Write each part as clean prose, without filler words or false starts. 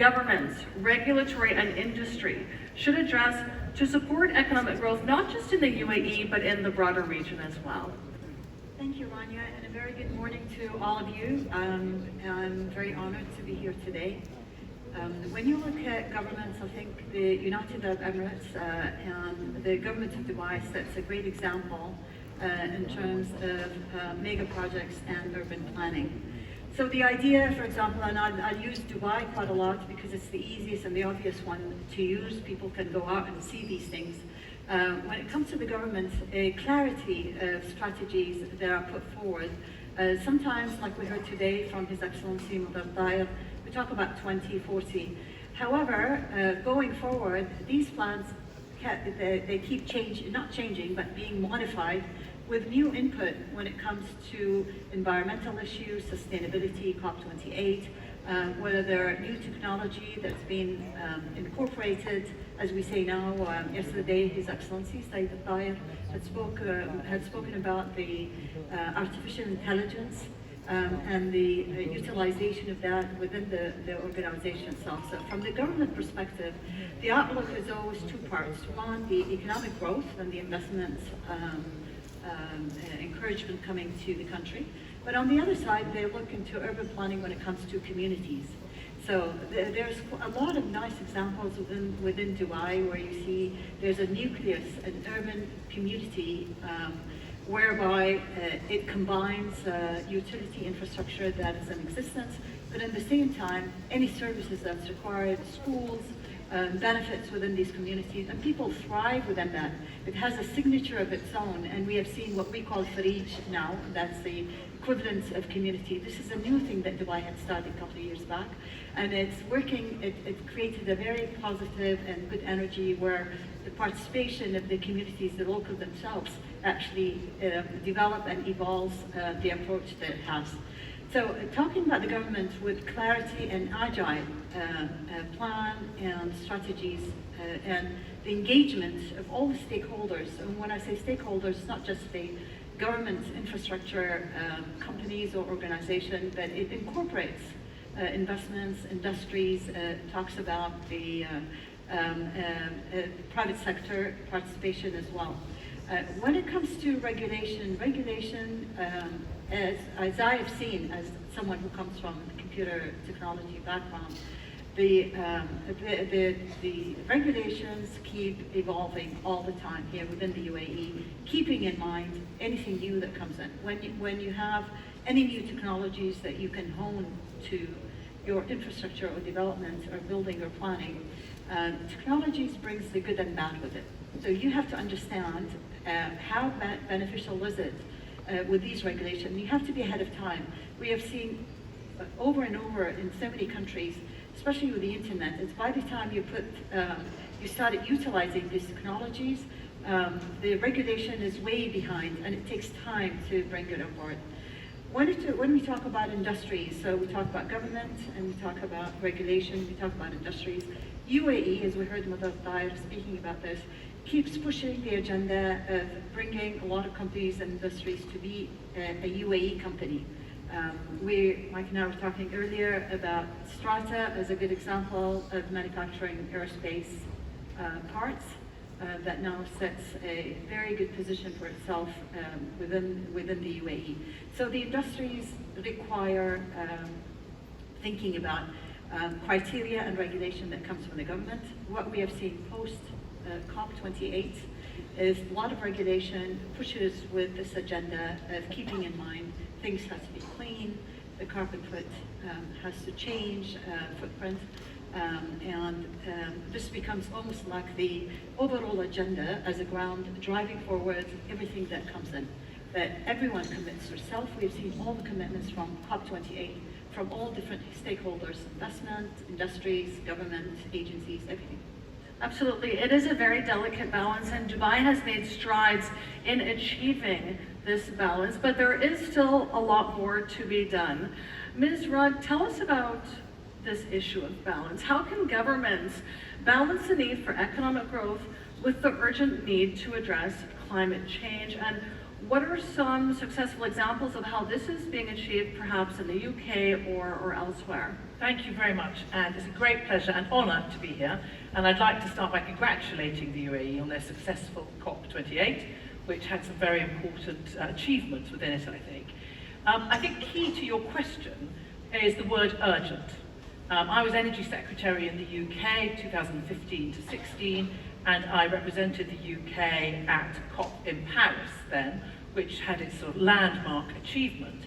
governments, regulatory, and industry should address to support economic growth, not just in the UAE, but in the broader region as well? Thank you, Rania, and a very good morning to all of you. I'm very honored to be here today. When you look at governments, I think the United Arab Emirates and the government of Dubai sets a great example in terms of mega projects and urban planning. So the idea, for example, and I'll use Dubai quite a lot because it's the easiest and the obvious one to use. People can go out and see these things. When it comes to the government, a clarity of strategies that are put forward, sometimes, like we heard today from His Excellency Mudar, we talk about 2040. However, going forward, these plans, they keep changing, not changing, but being modified with new input when it comes to environmental issues, sustainability, COP28, whether there are new technology that's been incorporated, as we say now. Yesterday, His Excellency Saeed Al-Tayeb had spoken about the artificial intelligence and the utilization of that within the organization itself. So from the government perspective, the outlook is always two parts. One, the economic growth and the investments encouragement coming to the country. But on the other side, they look into urban planning when it comes to communities. So there's a lot of nice examples within Dubai where you see there's a nucleus, an urban community whereby it combines utility infrastructure that is in existence, but at the same time, any services that's required, schools, benefits within these communities, and people thrive within that. It has a signature of its own, and we have seen what we call Farij now, that's the equivalent of community. This is a new thing that Dubai had started a couple of years back, and it's working, it created a very positive and good energy where the participation of the communities, the local themselves, actually develop and evolve the approach that it has. So talking about the government with clarity and agile plan and strategies and the engagement of all the stakeholders, and when I say stakeholders, it's not just the government infrastructure companies or organizations, but it incorporates investments, industries, talks about the private sector participation as well. When it comes to regulation, as I have seen, as someone who comes from a computer technology background, the regulations keep evolving all the time here within the UAE, keeping in mind anything new that comes in. When you have any new technologies that you can hone to your infrastructure or development or building or planning, technologies brings the good and bad with it. So you have to understand how beneficial is it with these regulations. You have to be ahead of time. We have seen over and over in so many countries, especially with the internet, it's by the time you started utilizing these technologies, the regulation is way behind and it takes time to bring it on board. When we talk about industries, so we talk about government and we talk about regulation, we talk about industries. UAE, as we heard Mudar speaking about this, keeps pushing the agenda of bringing a lot of companies and industries to be a UAE company. Mike and I were talking earlier about Strata as a good example of manufacturing aerospace parts that now sets a very good position for itself within the UAE. So the industries require thinking about criteria and regulation that comes from the government. What we have seen post COP28 is a lot of regulation pushes with this agenda of keeping in mind things have to be clean, the carbon foot has to change, footprint, and this becomes almost like the overall agenda as a ground driving forward everything that comes in. That everyone commits herself. We've seen all the commitments from COP28 from all different stakeholders, investment, industries, government, agencies, everything. Absolutely, it is a very delicate balance, and Dubai has made strides in achieving this balance, but there is still a lot more to be done. Ms. Rudd, tell us about this issue of balance. How can governments balance the need for economic growth with the urgent need to address climate change, and What are some successful examples of how this is being achieved, perhaps in the UK or elsewhere? Thank you very much, and it's a great pleasure and honour to be here. And I'd like to start by congratulating the UAE on their successful COP28, which had some very important achievements within it, I think. I think key to your question is the word urgent. I was Energy Secretary in the UK 2015 to 16, and I represented the UK at COP in Paris then, which had its sort of landmark achievement.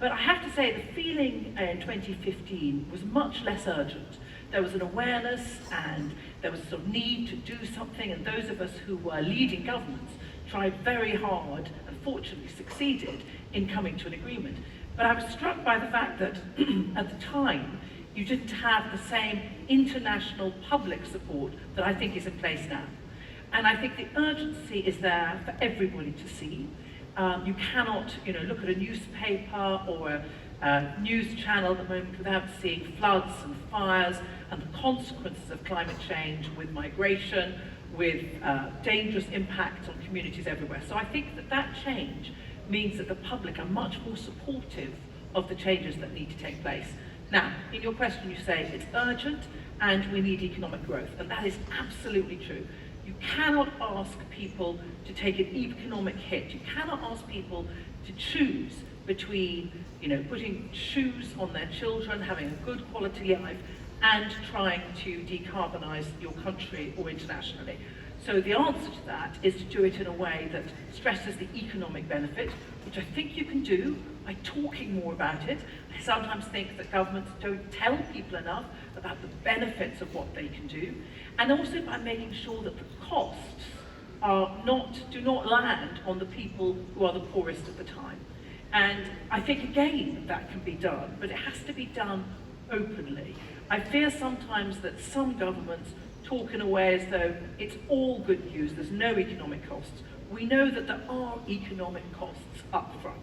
But I have to say the feeling in 2015 was much less urgent. There was an awareness and there was a sort of need to do something, and those of us who were leading governments tried very hard and fortunately succeeded in coming to an agreement. But I was struck by the fact that at the time you didn't have the same international public support that I think is in place now. And I think the urgency is there for everybody to see. You cannot, look at a newspaper or a news channel at the moment without seeing floods and fires and the consequences of climate change with migration, with dangerous impacts on communities everywhere. So I think that change means that the public are much more supportive of the changes that need to take place. Now, in your question you say it's urgent and we need economic growth, and that is absolutely true. You cannot ask people to take an economic hit. You cannot ask people to choose between, putting shoes on their children, having a good quality life, and trying to decarbonise your country or internationally. So the answer to that is to do it in a way that stresses the economic benefit, which I think you can do by talking more about it. I sometimes think that governments don't tell people enough about the benefits of what they can do, and also by making sure that the costs do not land on the people who are the poorest at the time. And I think, again, that can be done, but it has to be done openly. I fear sometimes that some governments talk in a way as though it's all good news, there's no economic costs. We know that there are economic costs up front.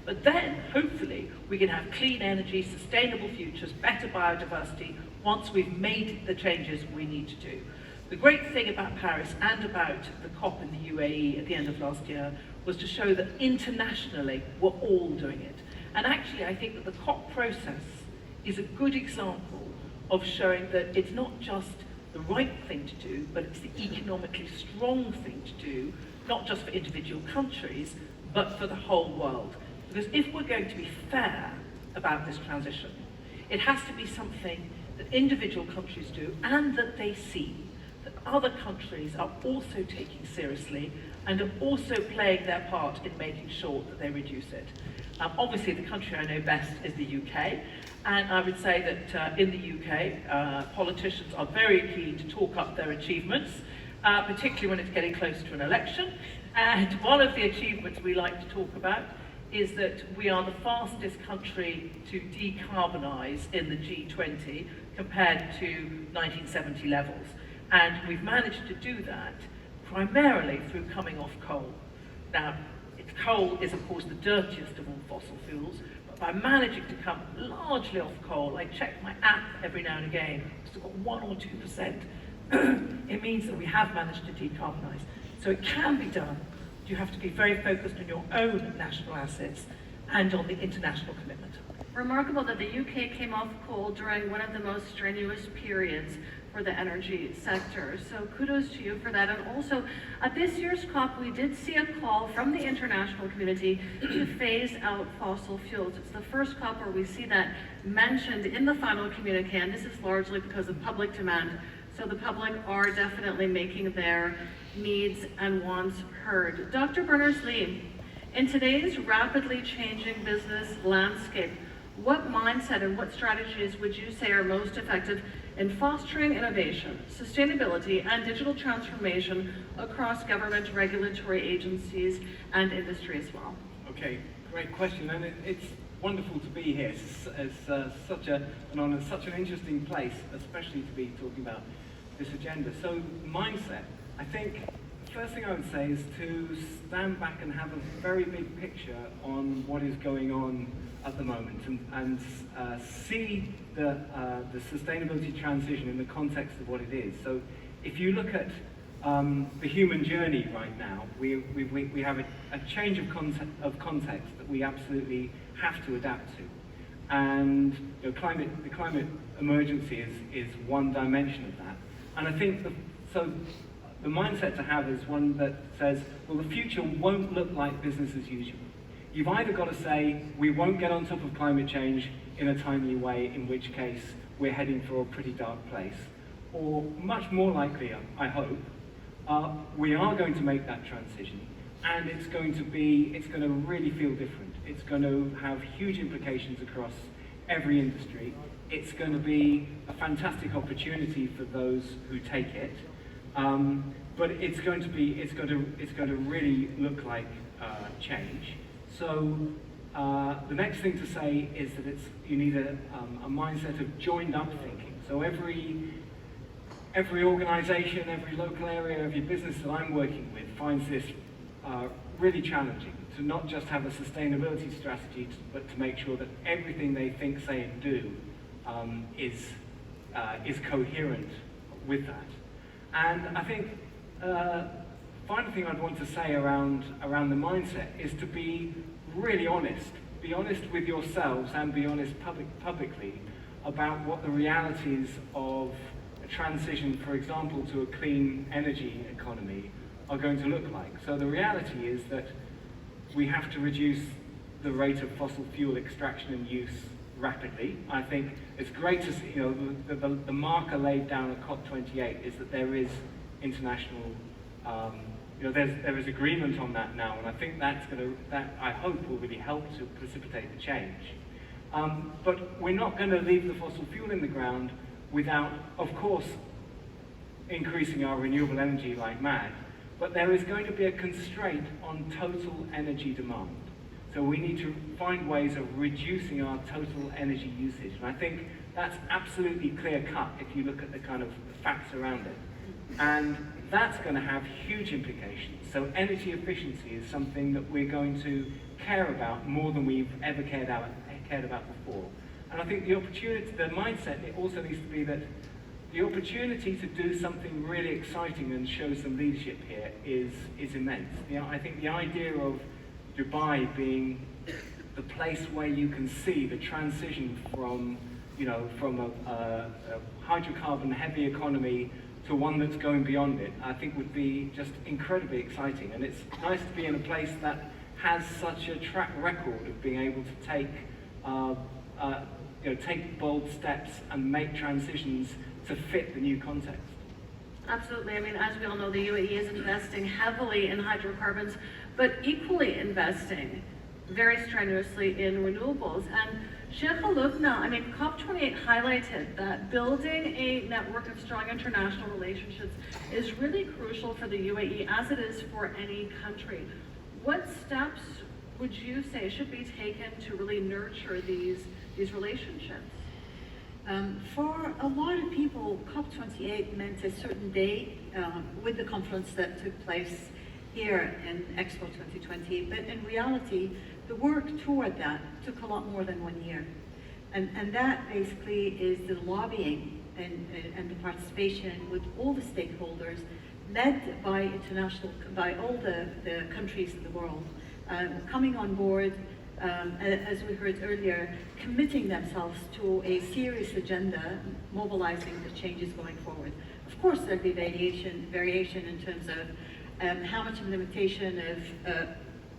But then, hopefully, we can have clean energy, sustainable futures, better biodiversity, once we've made the changes we need to do. The great thing about Paris and about the COP in the UAE at the end of last year was to show that internationally we're all doing it. And actually, I think that the COP process is a good example of showing that it's not just the right thing to do, but it's the economically strong thing to do, not just for individual countries, but for the whole world. Because if we're going to be fair about this transition, it has to be something that individual countries do and that they see that other countries are also taking seriously and are also playing their part in making sure that they reduce it. Obviously, the country I know best is the UK, and I would say that in the UK, politicians are very keen to talk up their achievements, particularly when it's getting close to an election. And one of the achievements we like to talk about is that we are the fastest country to decarbonise in the G20 compared to 1970 levels. And we've managed to do that primarily through coming off coal. Now, coal is of course the dirtiest of all fossil fuels, but by managing to come largely off coal, I check my app every now and again, it's still got 1 or 2%, it means that we have managed to decarbonise. So it can be done. You have to be very focused on your own national assets and on the international commitment. Remarkable that the UK came off coal during one of the most strenuous periods for the energy sector. So kudos to you for that. And also, at this year's COP, we did see a call from the international community to phase out fossil fuels. It's the first COP where we see that mentioned in the final communique, and this is largely because of public demand. So the public are definitely making their needs and wants heard. Dr. Berners-Lee, in today's rapidly changing business landscape, what mindset and what strategies would you say are most effective in fostering innovation, sustainability, and digital transformation across government, regulatory agencies, and industry as well? Okay, great question, and it's wonderful to be here. It's such an honor, such an interesting place, especially to be talking about this agenda. So, mindset. I think the first thing I would say is to stand back and have a very big picture on what is going on at the moment, and see the sustainability transition in the context of what it is. So if you look at the human journey right now. We have a change of context that we absolutely have to adapt to. And the climate emergency is one dimension of that. And I think the mindset to have is one that says, well, the future won't look like business as usual. You've either got to say, we won't get on top of climate change in a timely way, in which case we're heading for a pretty dark place, or much more likely, I hope, we are going to make that transition, and it's going to really feel different. It's going to have huge implications across every industry. It's going to be a fantastic opportunity for those who take it, but it's going to really look like change. So the next thing to say is that you need a mindset of joined up thinking. So every organization, every local area of your business that I'm working with finds this really challenging, to not just have a sustainability strategy, but to make sure that everything they think, say, and do is coherent with that. And I think final thing I'd want to say around the mindset is to be really honest. Be honest with yourselves and be honest publicly about what the realities of a transition, for example, to a clean energy economy are going to look like. So the reality is that we have to reduce the rate of fossil fuel extraction and use rapidly. I think it's great to see, the marker laid down at COP28 is that there is international, there is agreement on that now, and I think that I hope will really help to precipitate the change. But we're not going to leave the fossil fuel in the ground without, of course, increasing our renewable energy like mad, but there is going to be a constraint on total energy demand. So we need to find ways of reducing our total energy usage. And I think that's absolutely clear-cut if you look at the kind of facts around it. And that's going to have huge implications. So energy efficiency is something that we're going to care about more than we've ever cared about before. And I think the mindset, it also needs to be that the opportunity to do something really exciting and show some leadership here is immense. I think the idea of Dubai being the place where you can see the transition from a hydrocarbon heavy economy to one that's going beyond it, I think would be just incredibly exciting. And it's nice to be in a place that has such a track record of being able to take bold steps and make transitions to fit the new context. Absolutely. I mean, as we all know, the UAE is investing heavily in hydrocarbons, but equally investing very strenuously in renewables. And Sheikh Al-Lubna, I mean, COP28 highlighted that building a network of strong international relationships is really crucial for the UAE, as it is for any country. What steps would you say should be taken to really nurture these relationships? For a lot of people, COP28 meant a certain day with the conference that took place here in Expo 2020, but in reality, the work toward that took a lot more than 1 year. And that basically is the lobbying and the participation with all the stakeholders, led by all the countries in the world, coming on board, as we heard earlier, committing themselves to a serious agenda, mobilizing the changes going forward. Of course, there'll be variation in terms of how much of limitation of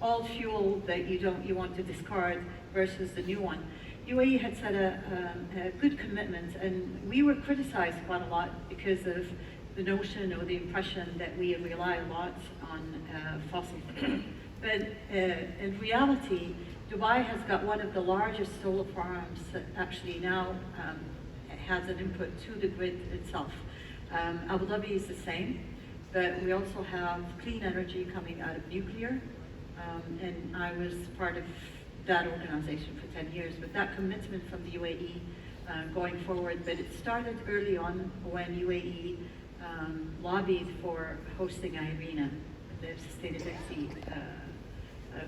all fuel that you want to discard versus the new one. UAE had set a good commitment, and we were criticized quite a lot because of the notion or the impression that we rely a lot on fossil fuel. But in reality, Dubai has got one of the largest solar farms that actually now has an input to the grid itself. Abu Dhabi is the same, but we also have clean energy coming out of nuclear, and I was part of that organization for 10 years, but that commitment from the UAE going forward, but it started early on when UAE lobbied for hosting IRENA, the sustainability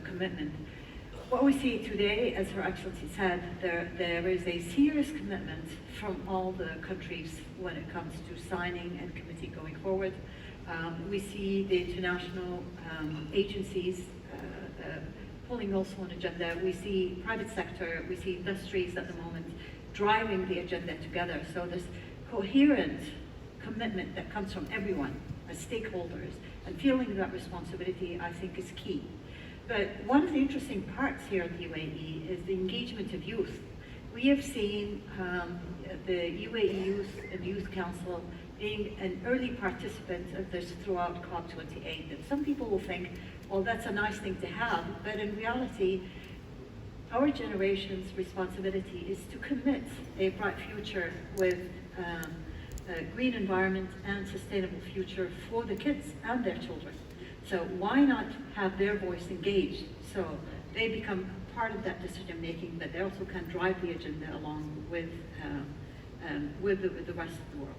commitment. what we see today, as Her Excellency said, there is a serious commitment from all the countries when it comes to signing and committing going forward. We see the international agencies pulling also an agenda. We see private sector, we see industries at the moment driving the agenda together. So this coherent commitment that comes from everyone as stakeholders and feeling that responsibility, I think, is key. But one of the interesting parts here in the UAE is the engagement of youth. We have seen the UAE Youth and Youth Council being an early participant of this throughout COP28. And some people will think, well, that's a nice thing to have, but in reality, our generation's responsibility is to commit a bright future with a green environment and sustainable future for the kids and their children. So why not have their voice engaged so they become part of that decision making, but they also can drive the agenda along with the rest of the world.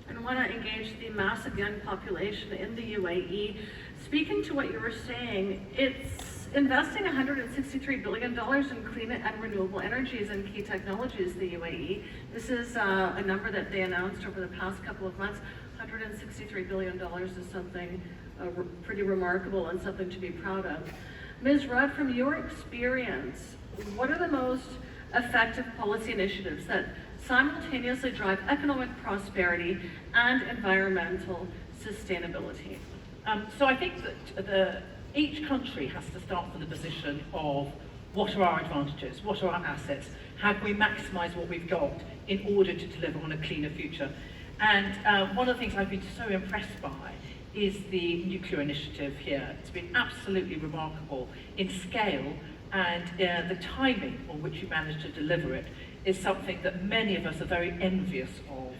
And I want to engage the massive young population in the UAE. Speaking to what you were saying, it's investing $163 billion in clean and renewable energies and key technologies, the UAE. This is a number that they announced over the past couple of months. $163 billion is something pretty remarkable and something to be proud of. Ms. Rudd, from your experience, what are the most effective policy initiatives that simultaneously drive economic prosperity and environmental sustainability? So I think that each country has to start from the position of what are our advantages, what are our assets, how can we maximise what we've got in order to deliver on a cleaner future. And one of the things I've been so impressed by is the nuclear initiative here. It's been absolutely remarkable in scale, and the timing on which you managed to deliver it is something that many of us are very envious of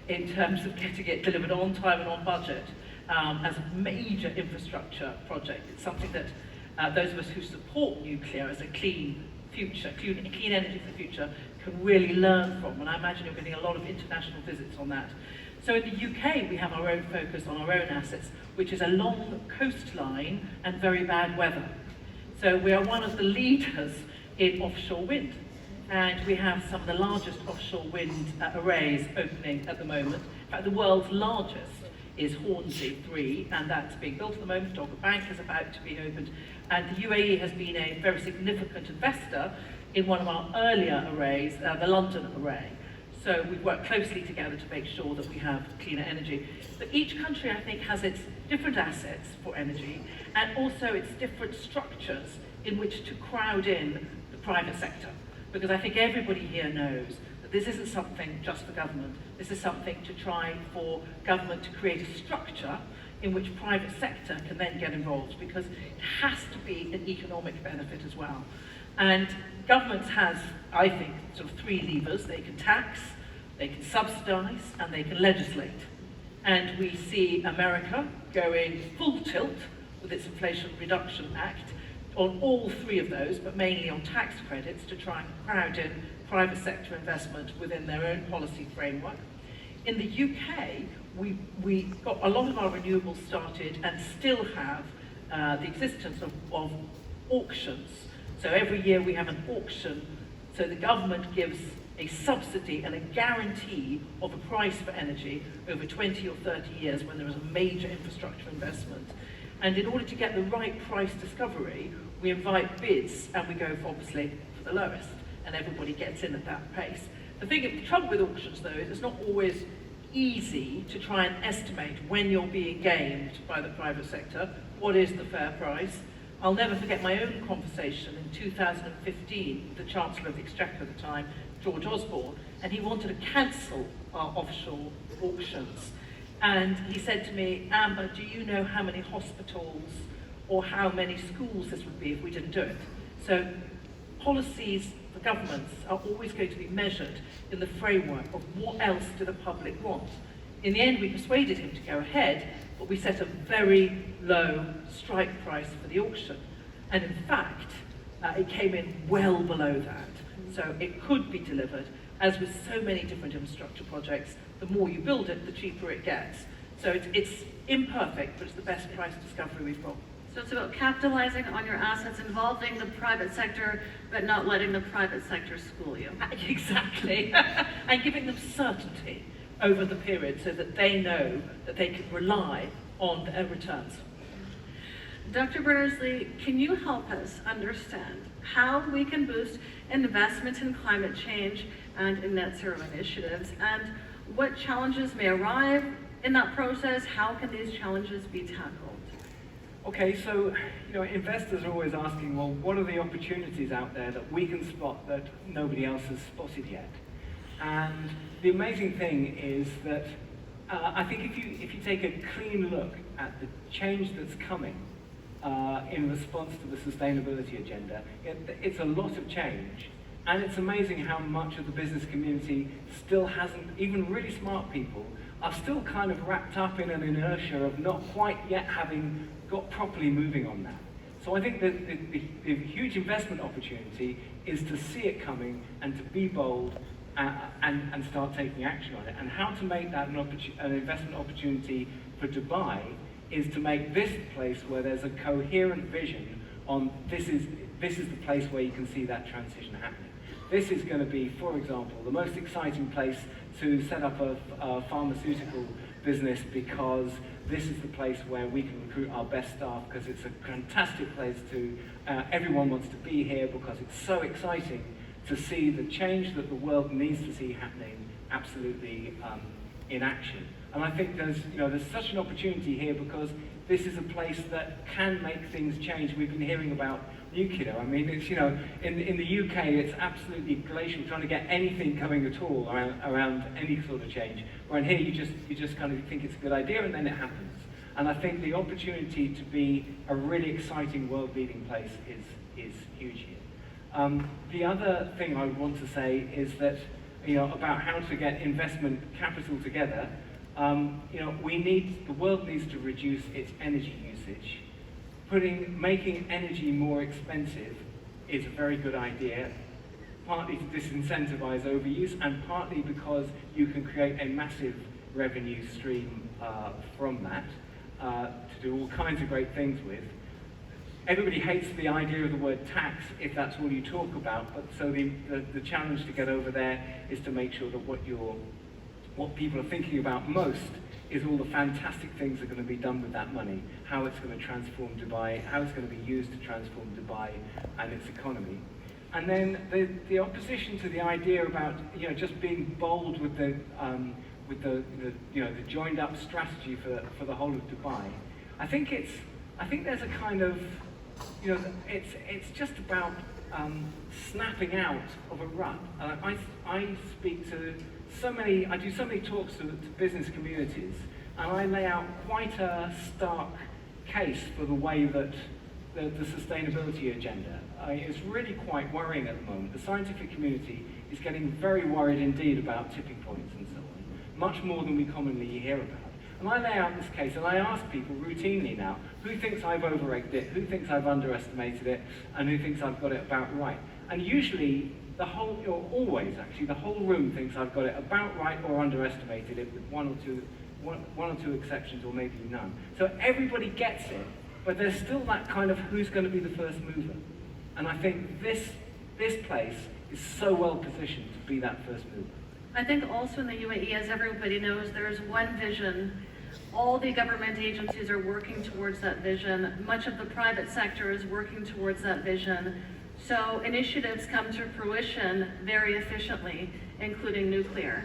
in terms of getting it delivered on time and on budget as a major infrastructure project. It's something that those of us who support nuclear as a clean future, clean energy for the future, can really learn from, and I imagine you're getting a lot of international visits on that. So in the UK, we have our own focus on our own assets, which is a long coastline and very bad weather. So we are one of the leaders in offshore wind, and we have some of the largest offshore wind arrays opening at the moment. In fact, the world's largest is Hornsea 3, and that's being built at the moment. Dogger Bank is about to be opened, and the UAE has been a very significant investor in one of our earlier arrays, the London array. So we've worked closely together to make sure that we have cleaner energy. But each country, I think, has its different assets for energy, and also its different structures in which to crowd in the private sector. Because I think everybody here knows that this isn't something just for government. This is something to try for government to create a structure in which private sector can then get involved, because it has to be an economic benefit as well. And government has, I think, sort of three levers. They can tax, they can subsidise, and they can legislate. And we see America going full tilt with its Inflation Reduction Act on all three of those, but mainly on tax credits to try and crowd in private sector investment within their own policy framework. In the UK, we got a lot of our renewables started and still have the existence of auctions. So every year we have an auction, so the government gives a subsidy and a guarantee of a price for energy over 20 or 30 years when there is a major infrastructure investment. And in order to get the right price discovery, we invite bids and we go for, obviously, for the lowest, and everybody gets in at that pace. The trouble with auctions, though, is it's not always easy to try and estimate when you're being gamed by the private sector, what is the fair price. I'll never forget my own conversation in 2015 with the Chancellor of the Exchequer at the time, George Osborne, and he wanted to cancel our offshore auctions. And he said to me, Amber, do you know how many hospitals or how many schools this would be if we didn't do it? So policies for governments are always going to be measured in the framework of what else do the public want. In the end, we persuaded him to go ahead, but we set a very low strike price for the auction. And in fact, it came in well below that. So it could be delivered. As with so many different infrastructure projects, the more you build it, the cheaper it gets. So it's imperfect, but it's the best price discovery we've got. So it's about capitalizing on your assets, involving the private sector, but not letting the private sector school you. Exactly. And giving them certainty over the period so that they know that they can rely on their returns. Dr. Berners-Lee, can you help us understand how we can boost investment in climate change and in net zero initiatives, and what challenges may arrive in that process? How can these challenges be tackled? Okay, so investors are always asking, well, what are the opportunities out there that we can spot that nobody else has spotted yet? And the amazing thing is that I think if you take a clean look at the change that's coming in response to the sustainability agenda, it's a lot of change. And it's amazing how much of the business community still hasn't, even really smart people, are still kind of wrapped up in an inertia of not quite yet having got properly moving on that. So I think that the huge investment opportunity is to see it coming and to be bold and start taking action on it. And how to make that an investment opportunity for Dubai is to make this a place where there's a coherent vision on this is the place where you can see that transition happening. This is going to be, for example, the most exciting place to set up a pharmaceutical business, because this is the place where we can recruit our best staff, because it's a fantastic place to, everyone wants to be here because it's so exciting to see the change that the world needs to see happening absolutely in action. And I think there's such an opportunity here, because this is a place that can make things change. We've been hearing about nuclear. I mean, it's, in the UK, it's absolutely glacial, trying to get anything going at all around any sort of change. Where in here, you just kind of think it's a good idea, and then it happens. And I think the opportunity to be a really exciting world-leading place is huge here. The other thing I would want to say is that, about how to get investment capital together. The world needs to reduce its energy usage. Making energy more expensive is a very good idea, partly to disincentivize overuse, and partly because you can create a massive revenue stream from that to do all kinds of great things with. Everybody hates the idea of the word tax if that's all you talk about, but so the challenge to get over there is to make sure that what people are thinking about most is all the fantastic things that are going to be done with that money, how it's going to transform Dubai, how it's going to be used to transform Dubai and its economy. And then the opposition to the idea about just being bold with the joined up strategy for the whole of Dubai. I think there's a kind of it's just about snapping out of a rut. I speak to I do so many talks to business communities, and I lay out quite a stark case for the way that the sustainability agenda is really quite worrying at the moment. The scientific community is getting very worried indeed about tipping points and so on, much more than we commonly hear about. And I lay out this case, and I ask people routinely now, who thinks I've overrated it, who thinks I've underestimated it, and who thinks I've got it about right. And usually, the whole room thinks I've got it about right or underestimated it, with one or two exceptions, or maybe none. So everybody gets it, but there's still that kind of who's going to be the first mover. And I think this place is so well positioned to be that first mover. I think also in the UAE, as everybody knows, there's one vision. All the government agencies are working towards that vision. Much of the private sector is working towards that vision. So initiatives come to fruition very efficiently, including nuclear.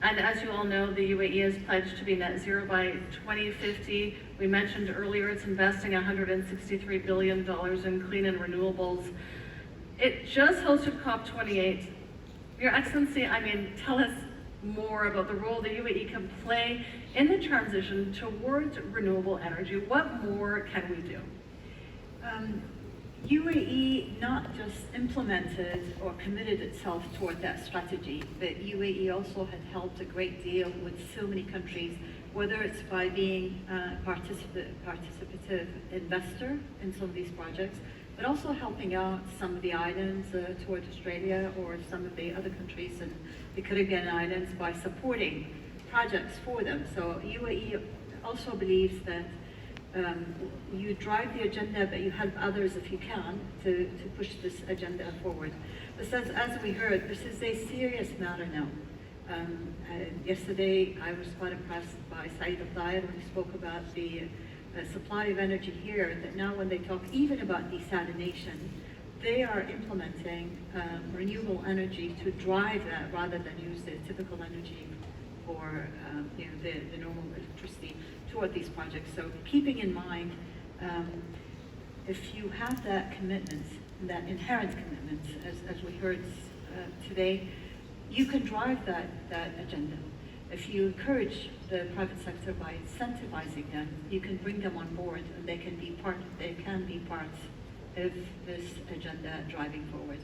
And as you all know, the UAE has pledged to be net zero by 2050. We mentioned earlier it's investing $163 billion in clean and renewables. It just hosted COP28. Your Excellency, tell us more about the role the UAE can play in the transition towards renewable energy. What more can we do? UAE not just implemented or committed itself toward that strategy, but UAE also had helped a great deal with so many countries, whether it's by being a participative investor in some of these projects, but also helping out some of the islands toward Australia or some of the other countries in the Caribbean islands by supporting projects for them. So UAE also believes that you drive the agenda, but you help others if you can to push this agenda forward. This is, as we heard, this is a serious matter now. Yesterday, I was quite impressed by Saeed Al-Dair when he spoke about the supply of energy here, that now when they talk even about desalination, they are implementing renewable energy to drive that rather than use the typical energy for the normal electricity toward these projects. So keeping in mind, if you have that commitment, that inherent commitment, as we heard today, you can drive that agenda. If you encourage the private sector by incentivizing them, you can bring them on board, and they can be part of this agenda driving forward.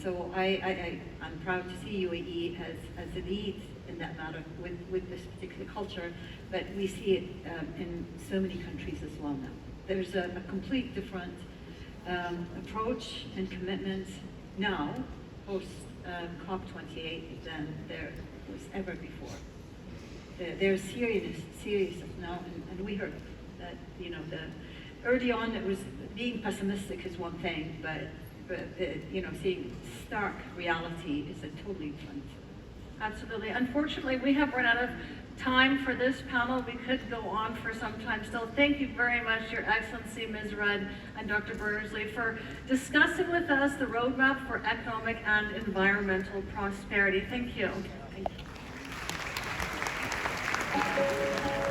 So I'm proud to see UAE as a lead in that matter with this particular culture, but we see it in so many countries as well now. There's a complete different approach and commitment now, post COP28, than there was ever before. They're serious now, and we heard that, early on it was being pessimistic is one thing, but seeing stark reality is a totally different. Absolutely. Unfortunately, we have run out of time for this panel. We could go on for some time still. Thank you very much, Your Excellency, Ms. Rudd and Dr. Berners-Lee, for discussing with us the roadmap for economic and environmental prosperity. Thank you. Thank you.